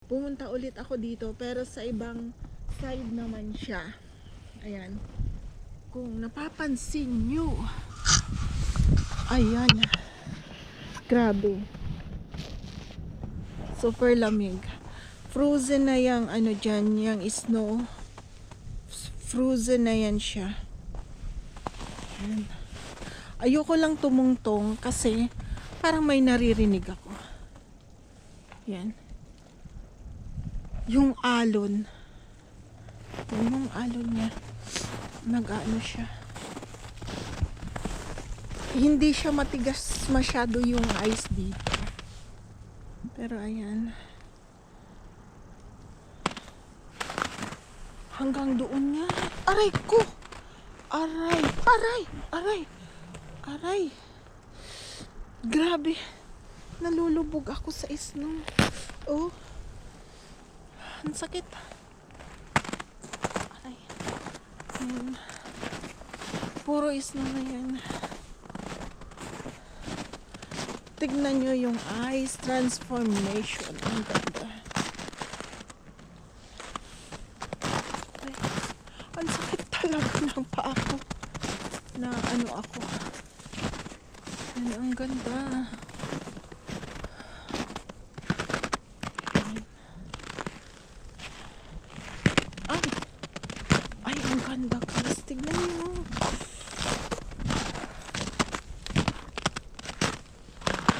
pumunta ulit ako dito, pero sa ibang side naman siya. Ayan. Kung napapansin nyo, ayan, grabe, super lamig. Frozen na yung ano dyan, yung snow. Frozen na yan siya. Ayan. Ayoko lang tumungtong kasi parang may naririnig ako. Yan. Yung alon. Yung alon niya. Nag-ano siya. Hindi siya matigas masyado yung ice dito. Pero ayan. Hanggang doon nga. Aray ko! Aray! Aray! Aray! Aray! Grabe! Nalulubog ako sa snow. Oh! Ang sakit. Aray. Ayan. Puro snow na yan. Tignan nyo yung ice transformation. Ang ganda. Ay, ang sakit talaga ng paa ko. Na ano ako. Ay, ang ganda. Ay! Ay, ang ganda guys. Tignan nyo.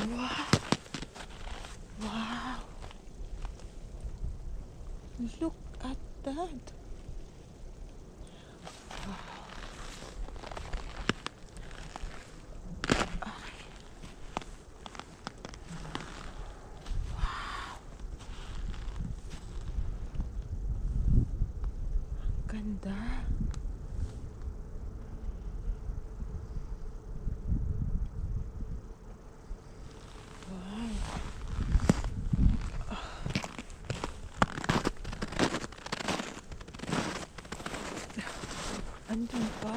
Wow! Wow! Look at that. Ganda. Wow. Andun pa.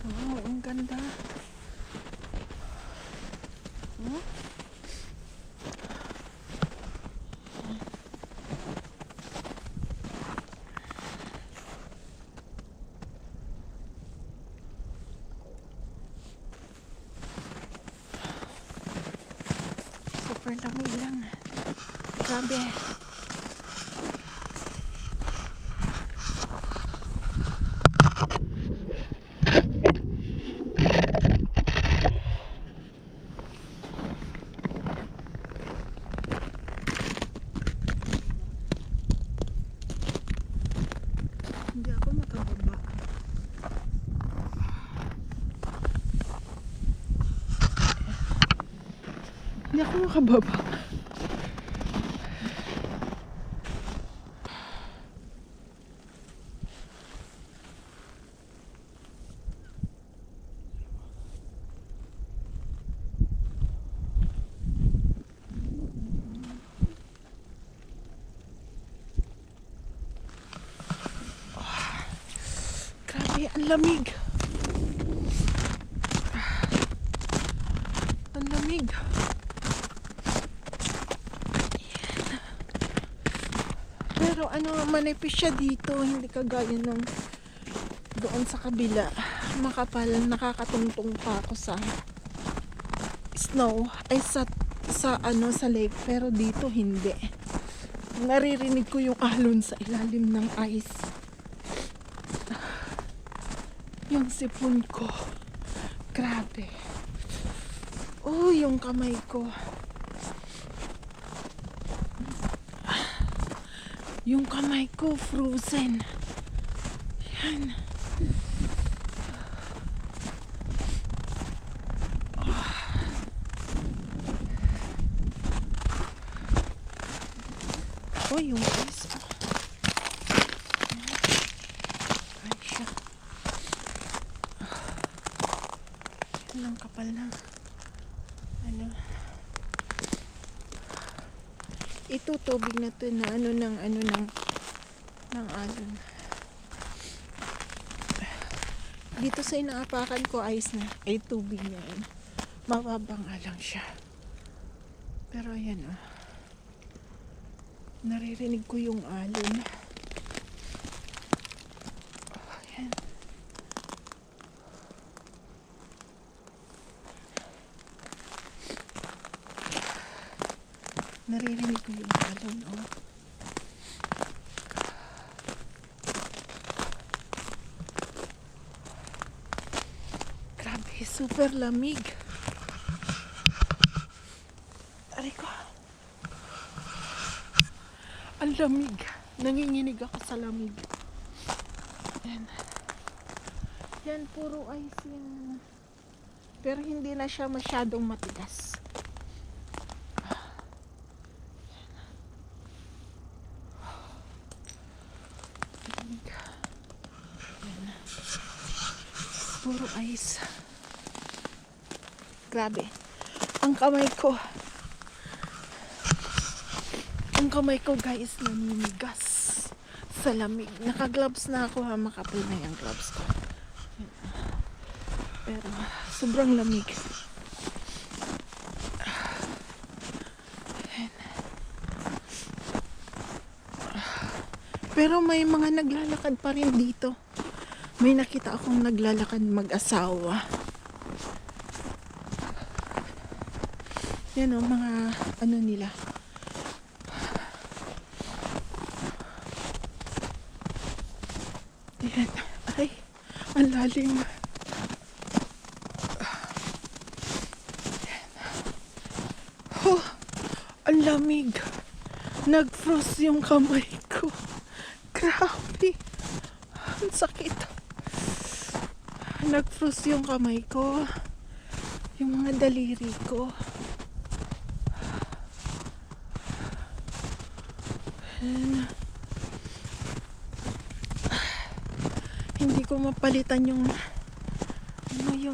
Wow, ang ganda. Huh? Super lamig lang. Grabe. Hindi ako makababa. Hindi ako makababa. Grabe, ang lamig. Ang lamig. Pero ano, manipis siya dito. Hindi kagaya ng doon sa kabila. Makapal, nakakatungtong pa ako sa snow. Ay, sa ano, sa lake. Pero dito, hindi. Naririnig ko yung alon sa ilalim ng ice. Yung sipon ko. Grabe. Oh, yung kamay ko. Yung kamay ko frozen. Yan. Oh, yung ice. Ay, siya. Yan ang kapal na. Ano. Ito tubig na to na ano ng alon. Dito sa inaapakan ko ice na. Ay, tubig na yan. Mababa nga lang siya. Pero ayan oh. Naririnig ko yung alon. Oh, ayan. Naririnig ko yung alon oh. Grabe, super lamig. Aray ko. Ang lamig. Nanginginig ako sa lamig. Yan. Yan, puro ice yan. Pero hindi na siya masyadong matigas. Lamig. Yan. Puro ice. Grabe. Ang kamay ko. Ang kamay ko guys naninigas sa lamig. Naka-gloves na ako ha. Makapal na yung gloves ko. Pero sobrang lamig. Pero may mga naglalakad pa rin dito. May nakita akong naglalakad mag-asawa. Yan o, mga ano nila. Yan. Ay, ang lalim. Oh, ang lamig. Nag-frost yung kamay ko. Grabe. Ang sakit. Nag-frost yung kamay ko. Yung mga daliri ko. And, hindi ko mapalitan yung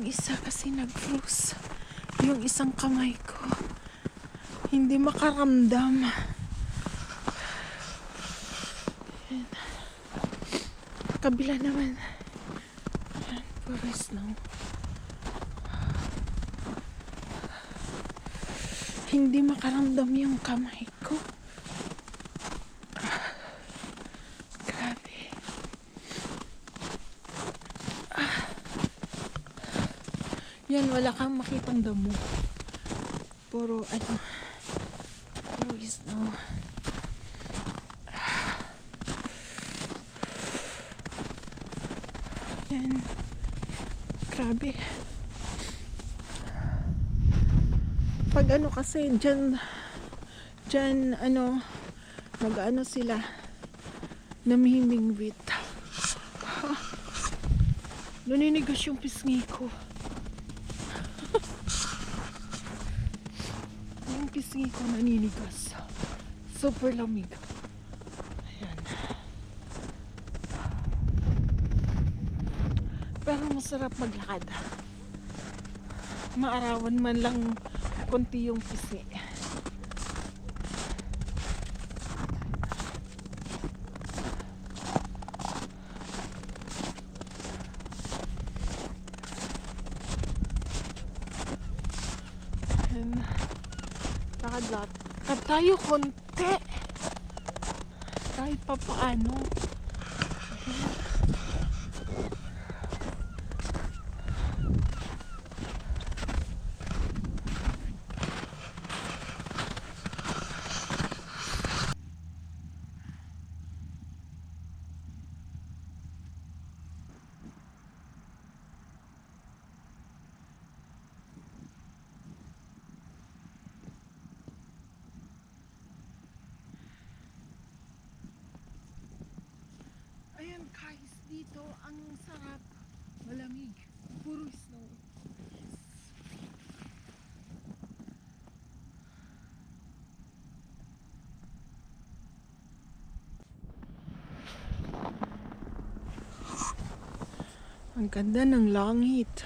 isa kasi nag-frost. Yung isang kamay ko. Hindi makaramdam. And, kabila naman. Ayan, puro snow. Hindi makaramdam yung kamay ko. Grabe. Yan, wala kang makitang damo. Puro snow. Yan. Grabe. Pag kasi dyan nag-ano sila, namimingwit. Naninigas yung pisngi ko. Yung pisngi ko naninigas. Super lamig. Ayan. Pero masarap maglakad. Maarawan man lang konti yung pisngi. Lakad tayo konti. Kahit pa paano. Ayan guys, dito ang sarap, malamig, puro snow. Ang ganda ng langit.